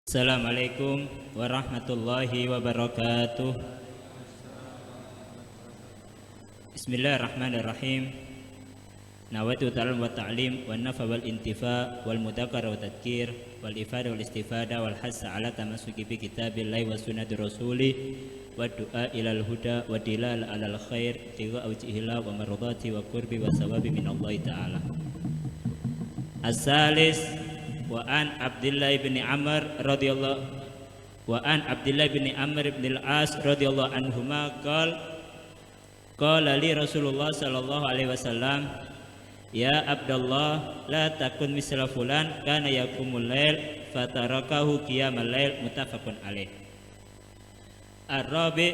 Assalamualaikum warahmatullahi wabarakatuh. Bismillahirrahmanirrahim. Nawaitu ta'allum wa ta'lim wa nafa wal intifa wal mudzakkara wa tadhkir wal ifada wal istifada wal hassa ala tamassuki bi kitabillahi wa sunnati rasulih wa du'a ilal huda wa dilal alal khair tiga wajhillah wa mardati wa qurbi wa sawabi minallahi ta'ala. As-salis wa an Abdullah bin Amr radhiyallahu wa an Abdullah bin Amr bin al-As radhiyallahu anhuma qala li Rasulullah sallallahu alaihi wasallam ya Abdullah la takun misla fulan kana yaqumul lail fatarakahu qiyamal lail muttafaqun alaih. Ar-rabi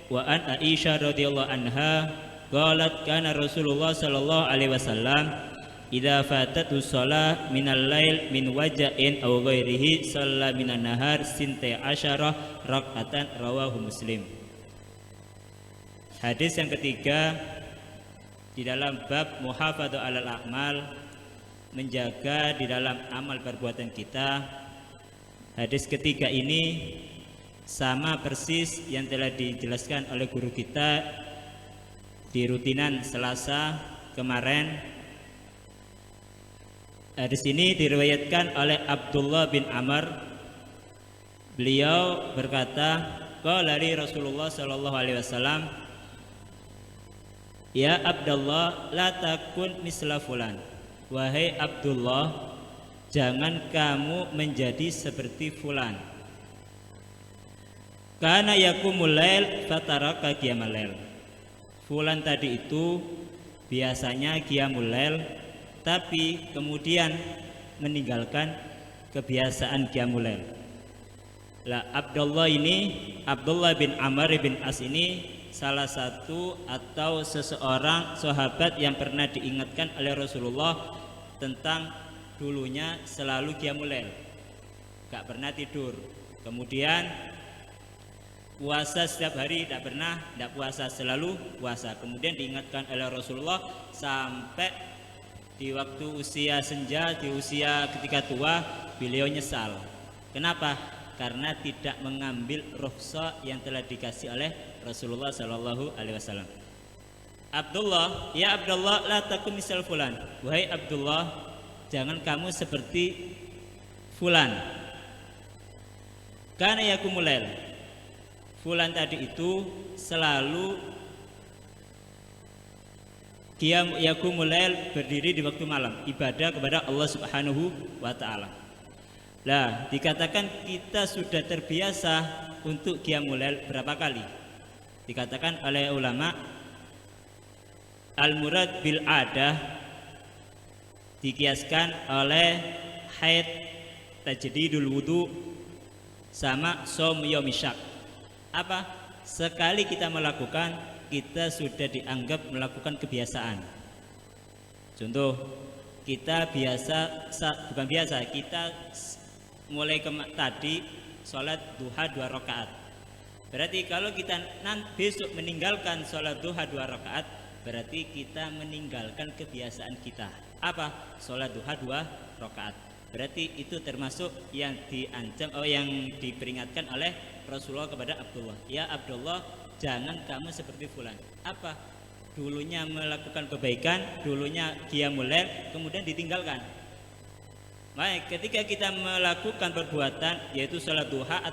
wa an Aisyah radhiyallahu anha qalat kana Rasulullah sallallahu alaihi wasallam idza fatatu shalah minal lail min waja'in aw ghairihi shalla minan nahar sintai asyarah rakaatan rawahu Muslim. Hadis yang ketiga di dalam bab muhafadzah alal a'mal, menjaga di dalam amal perbuatan kita. Hadis ketiga ini sama persis yang telah dijelaskan oleh guru kita di rutinan Selasa kemarin. Hadis ini diriwayatkan oleh Abdullah bin Amr. Beliau berkata, qala li Rasulullah sallallahu alaihi wasallam, ya Abdullah la takun misla fulan. Wahai Abdullah, jangan kamu menjadi seperti fulan. Kana yaqumul lail fataraka qiyamal lail. Fulan tadi itu biasanya qiyamul lail, tapi kemudian meninggalkan kebiasaan qiyamul lail. Lah Abdullah bin Amr bin As ini salah satu atau seseorang sahabat yang pernah diingatkan oleh Rasulullah tentang dulunya selalu qiyamul lail, gak pernah tidur. Kemudian puasa setiap hari, tidak puasa, selalu puasa. Kemudian diingatkan oleh Rasulullah sampai di waktu usia senja, di usia ketika tua, beliau nyesal. Kenapa? Karena tidak mengambil rukhsah yang telah dikasih oleh Rasulullah sallallahu alaihi wasallam. Abdullah, ya Abdullah la takun misal fulan. Wahai Abdullah, jangan kamu seperti fulan. Karena yaqumul lail. Fulan tadi itu selalu qiyam yaqumul lail, berdiri di waktu malam, ibadah kepada Allah Subhanahu wa taala. Lah, dikatakan kita sudah terbiasa untuk qiyamul lail berapa kali? Dikatakan oleh ulama al-murad bil adah dikiaskan oleh haid, tajdidul wudu sama shaum yaumil syak. Apa? Sekali kita melakukan, kita sudah dianggap melakukan kebiasaan. Contoh, kita kita mulai tadi sholat duha 2 rakaat. Berarti kalau kita besok meninggalkan sholat duha 2 rakaat, berarti kita meninggalkan kebiasaan kita. Apa? Sholat duha 2 rakaat. Berarti itu termasuk yang diancam, yang diperingatkan oleh Rasulullah kepada Abdullah. Ya Abdullah, jangan kamu seperti fulan. Apa? Dulunya melakukan kebaikan, dulunya qiyamul lail, kemudian ditinggalkan. Baik, ketika kita melakukan perbuatan yaitu salat duha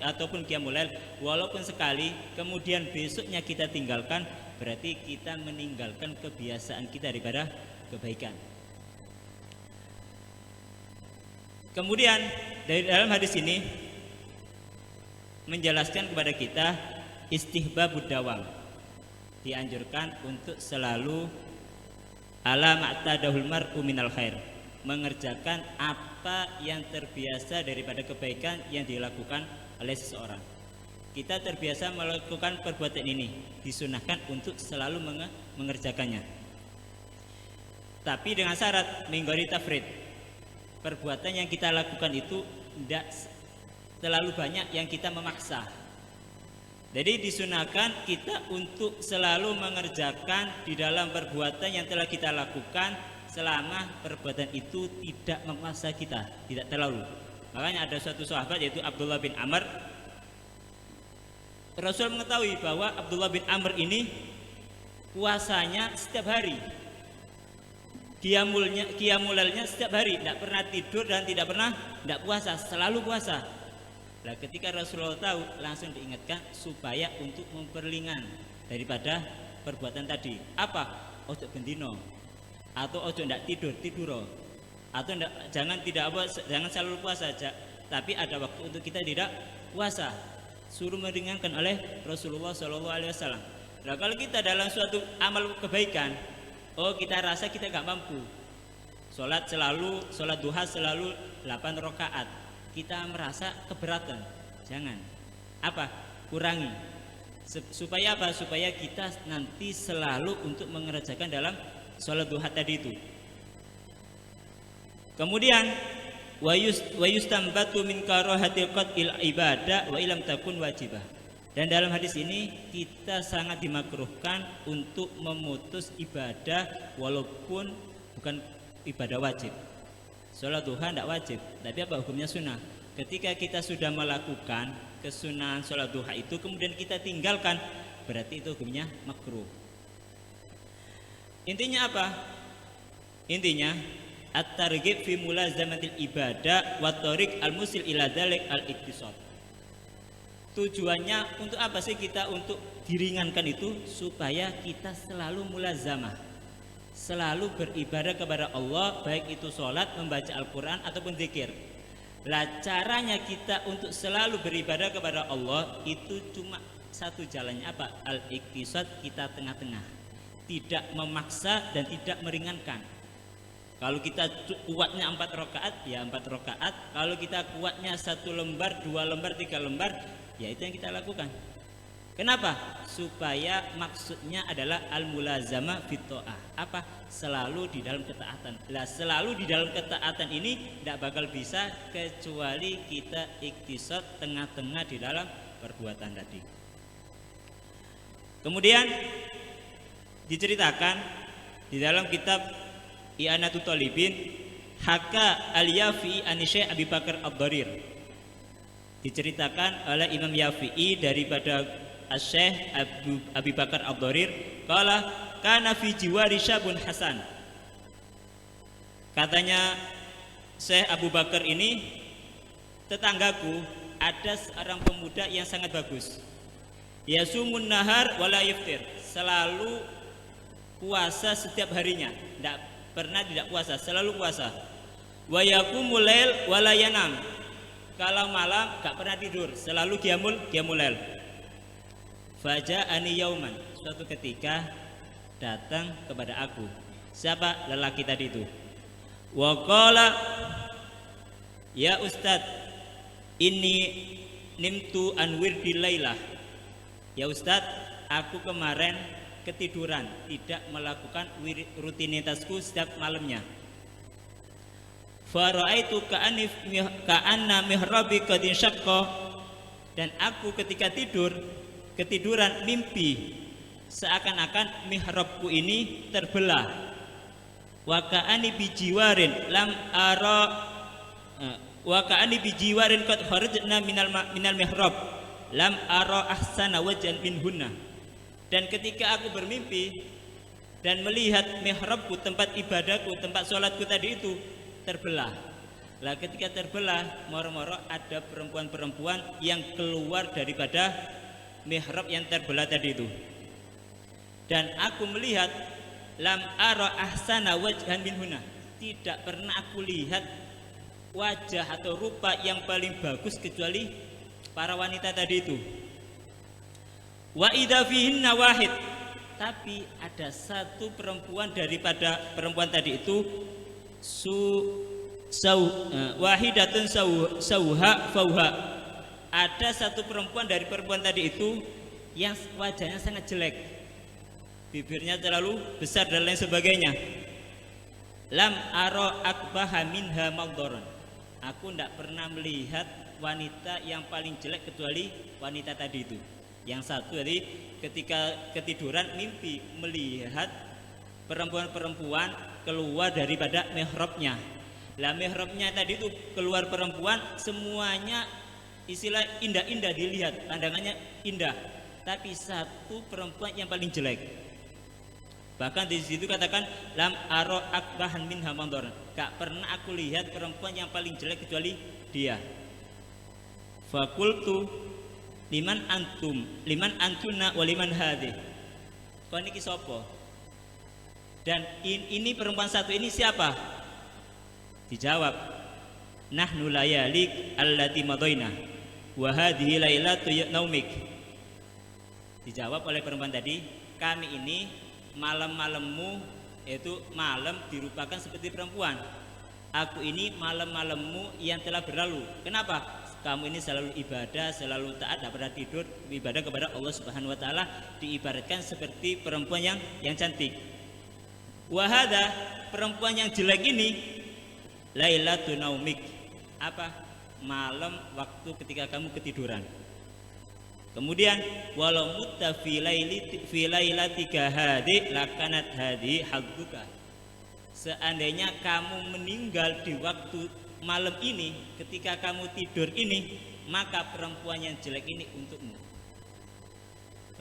ataupun qiyamul lail, walaupun sekali, kemudian besoknya kita tinggalkan, berarti kita meninggalkan kebiasaan kita daripada kebaikan. Kemudian dari dalam hadis ini menjelaskan kepada kita istihbabud dawam, dianjurkan untuk selalu ala ma'tadahul mar'u minal khair, mengerjakan apa yang terbiasa daripada kebaikan yang dilakukan oleh seseorang. Kita terbiasa melakukan perbuatan ini, disunahkan untuk selalu mengerjakannya, tapi dengan syarat minggori tafrid. Perbuatan yang kita lakukan itu tidak terlalu banyak yang kita memaksa. Jadi disunahkan kita untuk selalu mengerjakan di dalam perbuatan yang telah kita lakukan selama perbuatan itu tidak memaksa kita, tidak terlalu. Makanya ada suatu sahabat yaitu Abdullah bin Amr. Rasul mengetahui bahwa Abdullah bin Amr ini puasanya setiap hari, qiyamulailnya setiap hari, tidak pernah tidur dan tidak puasa, selalu puasa. Nah, ketika Rasulullah tahu, langsung diingatkan supaya untuk memperlingan daripada perbuatan tadi. Apa? Ojo bendino, atau ojo ndak tidur, atau jangan selalu puasa saja, tapi ada waktu untuk kita tidak puasa. Suruh meringankan oleh Rasulullah SAW. Nah, kalau kita dalam suatu amal kebaikan, kita rasa kita nggak mampu, sholat duha selalu 8 rakaat, kita merasa keberatan, jangan kurangi. Supaya apa? Supaya kita nanti selalu untuk mengerjakan dalam sholat duha tadi itu. Kemudian wa yustambatu min karahatil qat'il ibadah wa ilam takun wajibah. Dan dalam hadis ini kita sangat dimakruhkan untuk memutus ibadah walaupun bukan ibadah wajib. Sholat duha tidak wajib, tapi apa hukumnya sunnah. Ketika kita sudah melakukan kesunahan sholat duha itu kemudian kita tinggalkan, berarti itu hukumnya makruh. Intinya apa? Intinya at-targhib fi mulazamatil ibadah wa tariq al-musil ila dzalik al-iktisad. Tujuannya untuk apa sih kita untuk diringankan itu? Supaya kita selalu mulazamah, selalu beribadah kepada Allah, baik itu sholat, membaca Al-Quran ataupun zikir. Lah caranya kita untuk selalu beribadah kepada Allah itu cuma satu jalannya, apa? Al-iktisad, kita tengah-tengah, tidak memaksa dan tidak meringankan. Kalau kita kuatnya 4 rakaat, ya 4 rakaat. Kalau kita kuatnya 1 lembar, 2 lembar, 3 lembar, ya itu yang kita lakukan. Kenapa? Supaya maksudnya adalah al-mulazamah fit ta'ah. Apa? Selalu di dalam ketaatan. Lah selalu di dalam ketaatan ini tidak bakal bisa kecuali kita iktisad tengah-tengah di dalam perbuatan tadi. Kemudian diceritakan di dalam kitab I'anatul Talibin, Haka al-Yafi'i an Syekh Abi Bakar ad-Dharir. Diceritakan oleh Imam Yafi'i daripada Syekh Abi Bakar ad-Dharir, qala kana fi jiwari syabun hasan. Katanya Syekh Abu Bakar ini, tetanggaku ada seorang pemuda yang sangat bagus. Yasumun nahar wala yiftir, selalu puasa setiap harinya, tidak pernah tidak puasa, selalu puasa. Wa yaqumul lail wala yanam, kalau malam gak pernah tidur, selalu qiyamul lail. Faja'ani yauman, suatu ketika datang kepada aku. Siapa? Lelaki tadi itu. Wa qala, ya Ustadz, inni nimtu an wirdil lailah. Ya Ustadz, aku kemarin ketiduran, tidak melakukan rutinitasku setiap malamnya. Fara'aitu ka'anna mihrabi qad insyaqqa, dan aku ketika ketiduran mimpi seakan-akan mihrabku ini terbelah. Wa ka'ani bijiwarin lam ara wa ka'ani bijiwarin qad kharajna minal mihrab lam ara ahsana wajhan minhunna. Dan ketika aku bermimpi dan melihat mihrabku, tempat ibadahku, tempat sholatku tadi itu terbelah. Lah ketika terbelah, moro-moro ada perempuan-perempuan yang keluar daripada mihrab yang terbelah tadi itu. Dan aku melihat lam ara ahsana wajhan minhunna, tidak pernah aku lihat wajah atau rupa yang paling bagus kecuali para wanita tadi itu. Wa idza fihinna wahid, tapi ada satu perempuan daripada perempuan tadi itu wahidatun sauha fauha, ada satu perempuan dari perempuan tadi itu yang wajahnya sangat jelek, bibirnya terlalu besar dan lain sebagainya. Lam ara akbaha minha maldharan, aku tidak pernah melihat wanita yang paling jelek kecuali wanita tadi itu. Yang satu tadi ketika ketiduran mimpi melihat perempuan-perempuan keluar daripada mihrabnya, Lah mihrabnya tadi itu keluar perempuan, semuanya istilah indah-indah dilihat, pandangannya indah. Tapi satu perempuan yang paling jelek. Bahkan di situ katakan lam aro akbahan min hamandor. Gak pernah aku lihat perempuan yang paling jelek kecuali dia. Fakultu liman antuna waliman hadih. Kau niki sopo? Dan ini perempuan satu ini siapa? Dijawab, nahnu layalik allati madoina wa hadhihi lailatu naumik. Dijawab oleh perempuan tadi, kami ini malam-malammu, yaitu malam dirupakan seperti perempuan. Aku ini malam-malammu yang telah berlalu. Kenapa? Kamu ini selalu ibadah, selalu taat, tidak pernah tidur, ibadah kepada Allah Subhanahu wa taala, diibaratkan seperti perempuan yang cantik. Wahada, perempuan yang jelek ini lailatun naumik. Apa? Malam waktu ketika kamu ketiduran. Kemudian walau mutta fi lailatika hadi lakanat hadi hadduka. Seandainya kamu meninggal di waktu malam ini, ketika kamu tidur ini, maka perempuan yang jelek ini untukmu.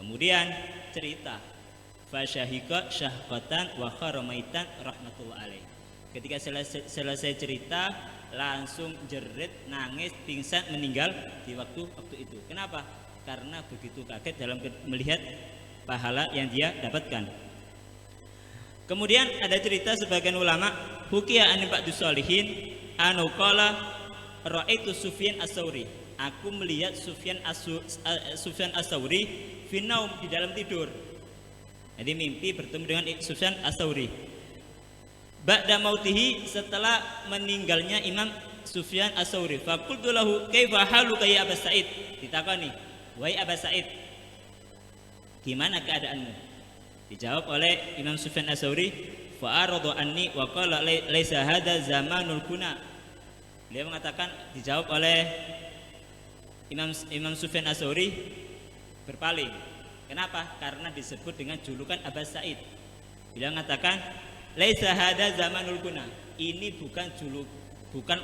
Kemudian cerita fasyahika syahqatan wa kharamaitan rahmatullah alaih. Ketika selesai cerita, langsung jerit, nangis, pingsan, meninggal di waktu itu. Kenapa? Karena begitu kaget dalam melihat pahala yang dia dapatkan. Kemudian ada cerita sebagian ulama, hukiya an ba'dus sholihin anu qala raaitu Sufyan as-Tsauri. Aku melihat Sufyan as-Tsauri fi naum, di dalam tidur. Jadi mimpi bertemu dengan Sufyan as-Tsauri. Ba'da mautihi, setelah meninggalnya Imam Sufyan as-Tsauri. Faqultu lahu kaifa haluka ya Aba Sa'id? Ditakoni, wahai Aba Sa'id, gimana keadaanmu? Dijawab oleh Imam Sufyan as-Tsauri, fa arada anni wa qala laisa hadza zamanul kuna. Beliau mengatakan, dijawab oleh Imam Sufyan as-Tsauri berpaling. Kenapa? Karena disebut dengan julukan Aba Sa'id. Beliau mengatakan laisa hadza zamanul kuna. Ini bukan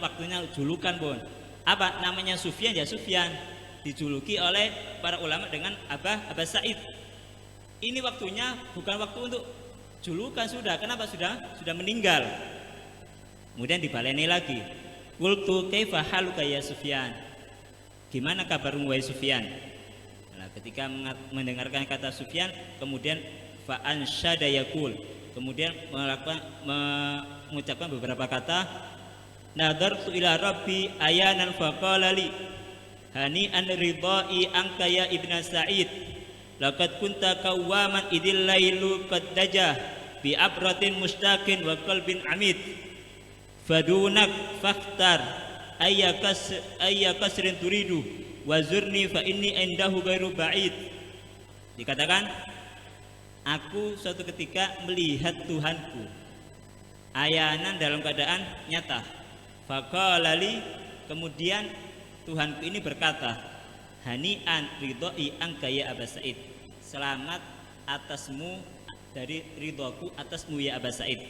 waktunya julukan, Bon. Apa namanya? Sufyan, ya Sufyan. Dijuluki oleh para ulama dengan Aba Sa'id. Ini waktunya bukan waktu untuk julukan, sudah. Kenapa? Sudah meninggal. Kemudian dibaleni lagi. Qultu kaifa haluka ya Sufyan? Gimana kabarmu wahai Sufyan? Nah, ketika mendengarkan kata Sufyan, kemudian fa ansyada yaqul, kemudian mengucapkan beberapa kata, nadartu ila rabbi ayanan faqala li hani an ridai anka ya ibna Sa'id. Laqad kunta qawwaman idil lailu qad dajah bi abratin mustaqin wa qalbin amid fadunak fakhtar ayyakasrin turidu wa zurni fa inni indahu ghairu ba'id. Dikatakan, aku suatu ketika melihat Tuhanku ayanan dalam keadaan nyata. Faqala li, kemudian Tuhanku ini berkata, hani'an ridhoi angka ya Aba Sa'id, selamat atasmu dari ridhoku atasmu ya Aba Sa'id.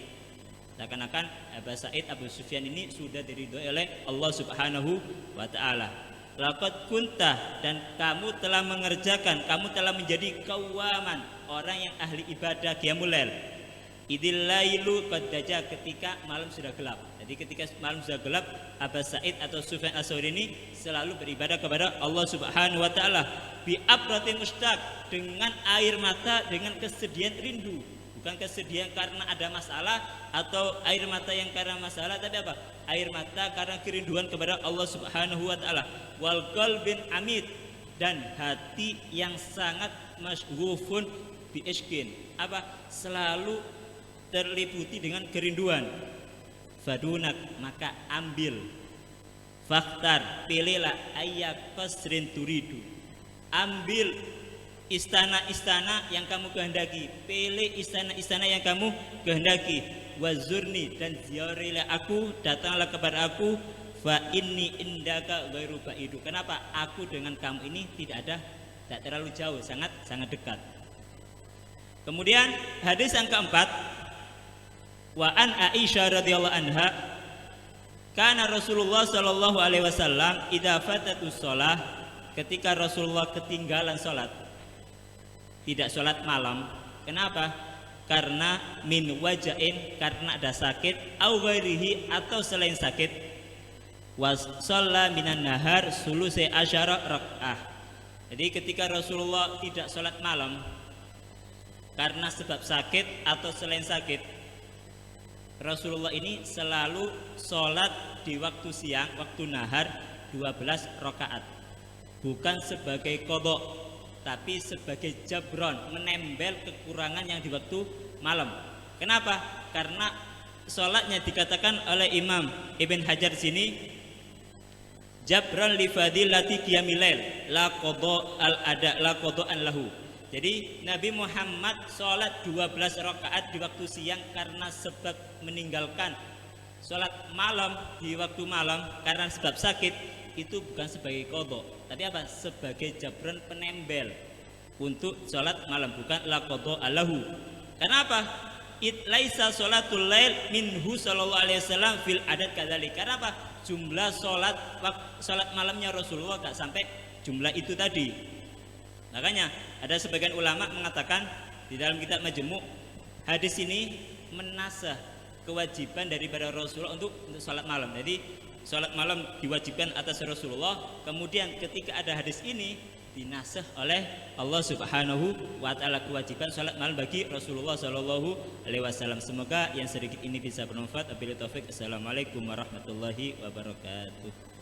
Seakan-akan Aba Sa'id Abu Sufyan ini sudah diridhoi oleh Allah Subhanahu wa ta'ala. Laqad kunta, dan kamu telah mengerjakan, kamu telah menjadi qawaman, orang yang ahli ibadah qiyamul lail. Idil lailu qad daja, ketika malam sudah gelap. Jadi ketika malam sudah gelap, Aba Sa'id atau Sufyan as-Tsauri ini selalu beribadah kepada Allah Subhanahu wa taala bi abratin mustaq, dengan air mata, dengan kesedihan rindu. Bukan kesedihan karena ada masalah atau air mata yang karena masalah, tapi apa? Air mata karena kerinduan kepada Allah Subhanahu wa taala. Wal qalbin amid, dan hati yang sangat masghufun bi ishkin. Apa? Selalu terliputi dengan kerinduan. Fadunak, maka ambil, fakhtar, pilihlah, ayyak qasrin turidu, ambil istana-istana yang kamu kehendaki, pilih istana-istana yang kamu kehendaki. Wazurni, dan ziarilah aku, datanglah kepada aku. Fa inni indaka ghairu ba'idu. Kenapa? Aku dengan kamu ini tidak terlalu jauh, sangat dekat. Kemudian hadis yang keempat, wa an Aisyah radhiyallahu anha Karena Rasulullah Shallallahu Alaihi Wasallam idza fatatus shalah, ketika Rasulullah ketinggalan sholat, tidak sholat malam. Kenapa? Karena min wajain, karena ada sakit, au ghairihi, atau selain sakit. Was shalla minan nahar sulusi asyara rak'ah. Jadi ketika Rasulullah tidak sholat malam karena sebab sakit atau selain sakit, Rasulullah ini selalu sholat di waktu siang, waktu nahar 12 rakaat. Bukan sebagai qadha, tapi sebagai jabron, menembel kekurangan yang di waktu malam. Kenapa? Karena sholatnya dikatakan oleh Imam Ibn Hajar sini jabron li fadilati qiyamil lail la qadha al ada la qadhaan lahu. Jadi Nabi Muhammad sholat 12 rakaat di waktu siang karena sebab meninggalkan sholat malam di waktu malam karena sebab sakit, itu bukan sebagai qadha, tapi apa? Sebagai jabron, penembel untuk sholat malam, bukan la qadha lahu. Kenapa? Laisa sholatul lail minhu sallallahu alaihi wasallam fil adat kadzalik. Karena apa? Jumlah sholat malamnya Rasulullah gak sampai jumlah itu tadi. Makanya ada sebagian ulama mengatakan di dalam kitab Majmu' hadis ini menasah kewajiban daripada Rasulullah untuk sholat malam. Jadi sholat malam diwajibkan atas Rasulullah. Kemudian ketika ada hadis ini dinasah oleh Allah Subhanahu wa taala kewajiban sholat malam bagi Rasulullah Shallallahu Alaihi Wasallam. Semoga yang sedikit ini bisa bermanfaat. Wabillahi taufik. Assalamualaikum warahmatullahi wabarakatuh.